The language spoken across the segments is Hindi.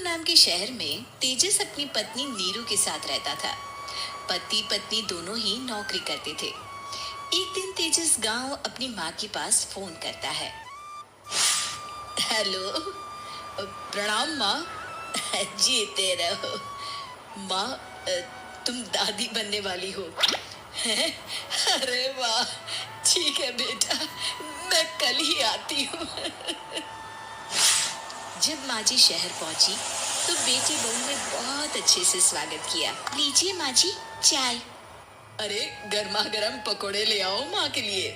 नाम के शहर में तेजस अपनी पत्नी नीरू के साथ रहता था। पति पत्नी दोनों ही नौकरी करते थे। एक दिन तेजस गांव अपनी माँ के पास फोन करता है। हेलो, प्रणाम माँ। जीते रहो माँ। तुम दादी बनने वाली हो हैं? अरे वाह, ठीक है बेटा, मैं कल ही आती हूँ। जब माँ जी शहर पहुंची तो बेटी बहू ने बहुत अच्छे से स्वागत किया। लीजिए माँ जी, चाय। अरे गर्मा गर्म पकोड़े ले आओ माँ के लिए।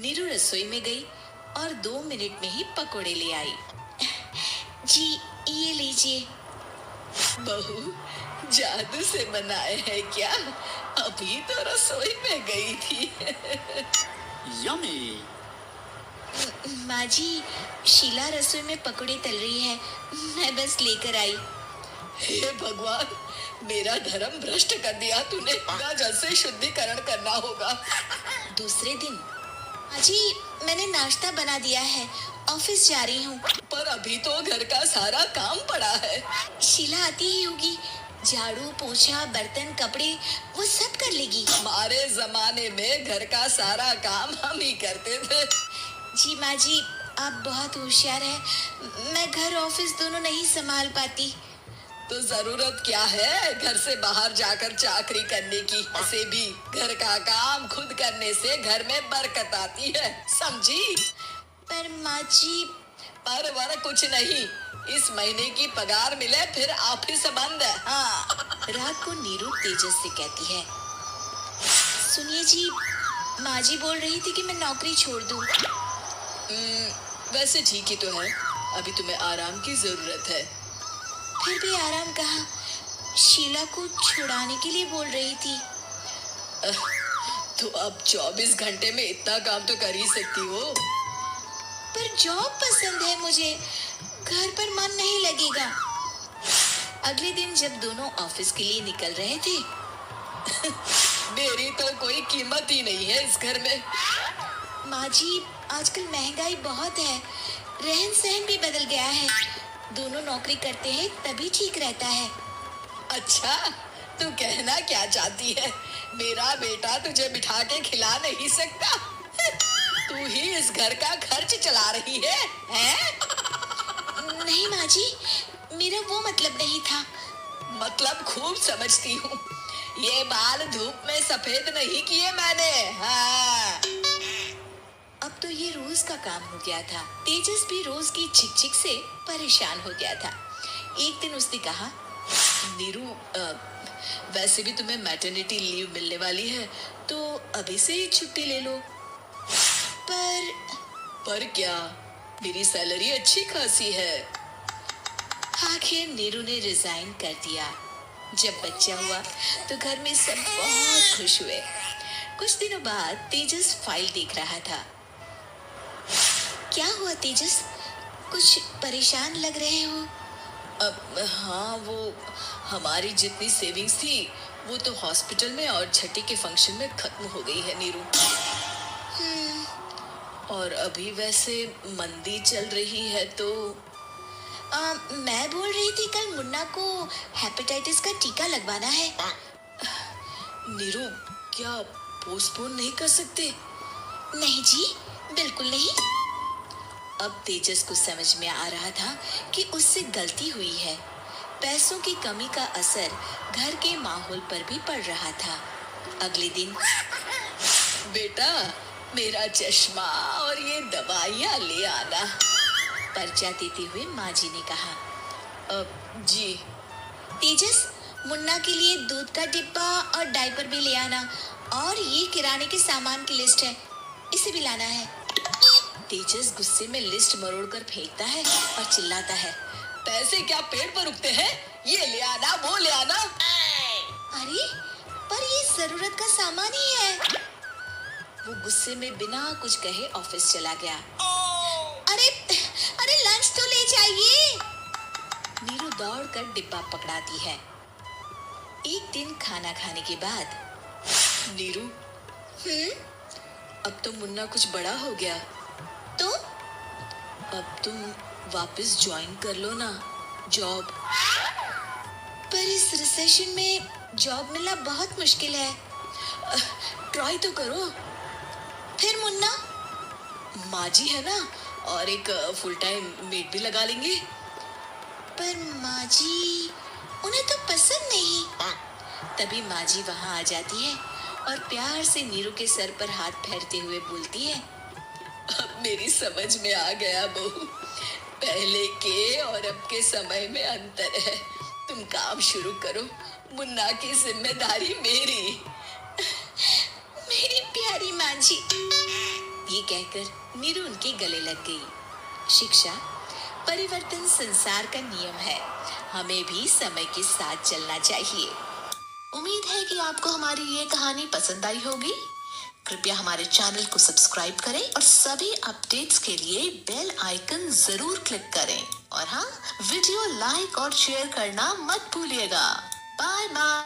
नीरू रसोई में गई और 2 मिनट में ही पकोड़े ले आई। जी ये लीजिए। बहू जादू से बनाए हैं क्या? अभी तो रसोई में गई थी। यम्मी। माँ जी, शीला रसोई में पकोड़े तल रही है, मैं बस लेकर आई। हे भगवान, मेरा धर्म भ्रष्ट कर दिया तूने। जल से शुद्धिकरण करना होगा। दूसरे दिन, माँ जी मैंने नाश्ता बना दिया है, ऑफिस जा रही हूँ। पर अभी तो घर का सारा काम पड़ा है। शीला आती ही होगी, झाड़ू पोछा बर्तन कपड़े वो सब कर लेगी। हमारे जमाने में घर का सारा काम हम ही करते थे। जी माँ जी, आप बहुत होशियार हैं, मैं घर ऑफिस दोनों नहीं संभाल पाती। तो जरूरत क्या है घर से बाहर जाकर चाकरी करने की? ऐसे भी घर का काम खुद करने से घर में बरकत आती है, समझी? पर माँ जी। पर वर कुछ नहीं, इस महीने की पगार मिले फिर ऑफिस बंद है। हाँ। रात को नीरू तेजस से कहती है, सुनिए जी, माँ जी बोल रही थी कि मैं नौकरी छोड़ दूं। वैसे ठीक ही तो है, अभी तुम्हें आराम की जरूरत है। फिर भी आराम कहाँ, शीला को छुड़ाने के लिए बोल रही थी। तो अब 24 घंटे में इतना काम तो कर ही सकती हो। पर जॉब पसंद है मुझे, घर पर मन नहीं लगेगा। अगले दिन जब दोनों ऑफिस के लिए निकल रहे थे, मेरी तो कोई कीमत ही नहीं है इस घर में। माँ जी, आजकल महंगाई बहुत है, रहन सहन भी बदल गया है, दोनों नौकरी करते हैं तभी ठीक रहता है। अच्छा, तू कहना क्या चाहती है? मेरा बेटा तुझे बिठा के खिला नहीं सकता? तू ही इस घर का खर्च चला रही है, हैं? नहीं माँ जी, मेरा वो मतलब नहीं था। मतलब खूब समझती हूँ, ये बाल धूप में सफेद नहीं किए मैंने। हाँ। अब तो ये रोज का काम हो गया था। तेजस भी रोज की झिकझिक से परेशान हो गया था। एक दिन उसने कहा, नीरू, वैसे भी तुम्हें मैटरनिटी लीव मिलने वाली है, तो अभी से ही छुट्टी ले लो। पर क्या, मेरी सैलरी अच्छी खासी है। आखिर नीरू ने रिजाइन कर दिया। जब बच्चा हुआ तो घर में सब बहुत खुश हुए। कुछ दिनों बाद तेजस फाइल देख रहा था। क्या हुआ तेजस, कुछ परेशान लग रहे हो? अब हाँ, वो हमारी जितनी सेविंग्स थी वो तो हॉस्पिटल में और छठी के फंक्शन में खत्म हो गई है नीरू। और अभी वैसे मंदी चल रही है तो मैं बोल रही थी कल मुन्ना को हेपेटाइटिस का टीका लगवाना है। नीरू, क्या पोस्टपोन नहीं कर सकते? नहीं जी, बिल्कुल नहीं। अब तेजस को समझ में आ रहा था कि उससे गलती हुई है। पैसों की कमी का असर घर के माहौल पर भी पड़ रहा था। अगले दिन, बेटा मेरा चश्मा और ये दवाइयाँ ले आना, पर्चा देते हुए माँ जी ने कहा। जी। तेजस, मुन्ना के लिए दूध का डिब्बा और डायपर भी ले आना, और ये किराने के सामान की लिस्ट है, इसे भी लाना है। तेजस गुस्से में लिस्ट मरोड़ कर फेंकता है और चिल्लाता है, पैसे क्या पेड़ पर उगते हैं? ये ले आना, वो ले आना। अरे पर ये जरूरत का सामान ही है। वो गुस्से में बिना कुछ कहे ऑफिस चला गया। अरे अरे लंच तो ले जाइए। नीरू दौड़कर डिब्बा पकड़ाती है। एक दिन खाना खाने के बाद, नीरू, अब तो मुन्ना कुछ बड़ा हो गया, तो अब तुम वापस ज्वाइन कर लो ना। जॉब। पर इस रिसेशन में जॉब मिलना बहुत मुश्किल है। ट्राई तो करो। फिर मुन्ना, माँ जी है ना, और एक फुल टाइम मेड भी लगा लेंगे। पर माँ जी, उन्हें तो पसंद नहीं। तभी माँ जी वहाँ आ जाती है और प्यार से नीरू के सर पर हाथ फेरते हुए बोलती है, अब मेरी समझ में आ गया बहू, पहले के और अब के समय में अंतर है। तुम काम शुरू करो, मुन्ना की जिम्मेदारी मेरी। मेरी प्यारी माँ जी, ये कहकर नीरू उनके गले लग गई। शिक्षा, परिवर्तन संसार का नियम है, हमें भी समय के साथ चलना चाहिए। उम्मीद है कि आपको हमारी ये कहानी पसंद आई होगी। कृपया हमारे चैनल को सब्सक्राइब करें और सभी अपडेट्स के लिए बेल आइकन जरूर क्लिक करें। और हाँ, वीडियो लाइक और शेयर करना मत भूलिएगा। Bye bye.